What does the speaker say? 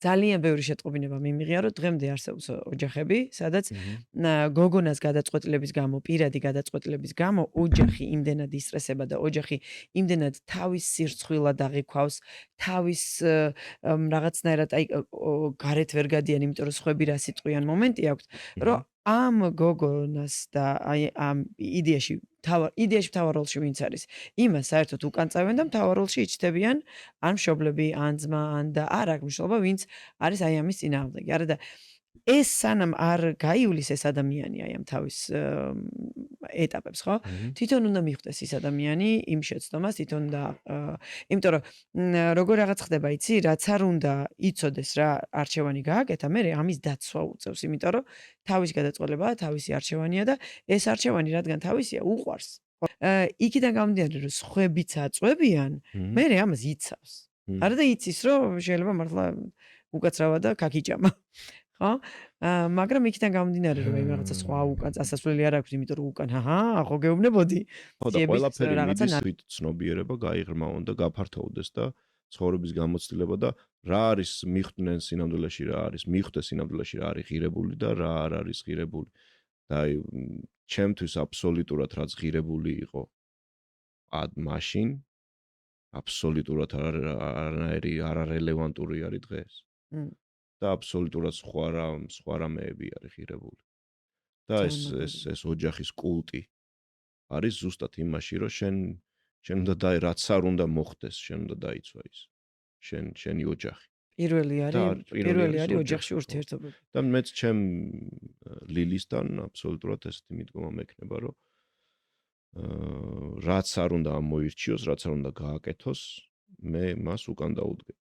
ძალიან ბევრი შეტყობინება მიმიღია, რომ დღემდე არსებობს ოჯახები, სადაც გოგონას გადაწყვეტილების გამო, პირადი გადაწყვეტილების გამო ოჯახი იმდენად ისტრესება და ოჯახი იმდენად თავის სირცხვილად აღიქვავს, თავის რაღაცნაირად გარეთ ვერ გადიან, იმიტომ რომ სხვები რა სიტყვიან მომენტი აქვს, რომ ამ გოგონას და ამ იდეაში მთავარ როლში ვინც არის, იმას საერთოდ უკან წავენ და მთავარ როლში იჩნდებიან ან მშობლები, ან ძმა, ან და არ აქვს მნიშვნელობა, ვინც არის აი ამის წინააღმდეგი. არა და ეს სანამ არ გაივლის ეს ადამიანი აი ამ თავის ეტაპებს, ხო? თვითონ უნდა მიხვდეს ის ადამიანი იმ შეცდომას, თვითონ და იმიტომ რომ როგორ რაღაც ხდება, იცი, რაც არ უნდა იცოდეს რა არჩევანი გააკეთა, მე ამის დაცვა უწევს, იმიტომ რომ თავის გადაწყვეტილებაა, თავისი არჩევანია და ეს არჩევანი რადგან თავისია, უყვარს. იქიდან გამომდინარე, რომ სხვებიც აწვევიან, მე ამას იცავს. არა და იცის, რომ შეიძლება მართლა უკაცრავა და ქაქიჭამა. ხო? მაგრამ იქიდან გამომდინარე, რომ აი რაღაცა სხვა უკან წასასვლელი არ აქვს, იმიტომ რომ უკან ხო გეუბნებოდი. ხო და ყველაფერი მიდის რით ცნობიერება გაიღრმავონ და გაფართოვდეს და ცხოვრების გამოცდილება და რა არის მიხვდნენ სინამდვილეში, რა არის მიხვდეს სინამდვილეში, რა არის ღირებული და რა არ არის ღირებული. და აი ჩემთვის აბსოლუტურად რაც ღირებული იყო მაშინ აბსოლუტურად არანაირი არარელევანტური არის დღეს. და აბსოლუტურად სხვა რამეები არის ღირებული. და ეს ოჯახის კულტი არის ზუსტად იმაში, რომ შენ უნდა რაც არ უნდა მოხდეს, შენ უნდა დაიცვა ის. შენი ოჯახი. პირველი არის ოჯახში ურთიერთობები. და მეც ჩემ ლილისთან აბსოლუტურად ესეთი მიდგომა მექნება, რომ რაც არ უნდა მოირჩიოს, რაც არ უნდა გააკეთოს, მე მას უკან დაუდგე.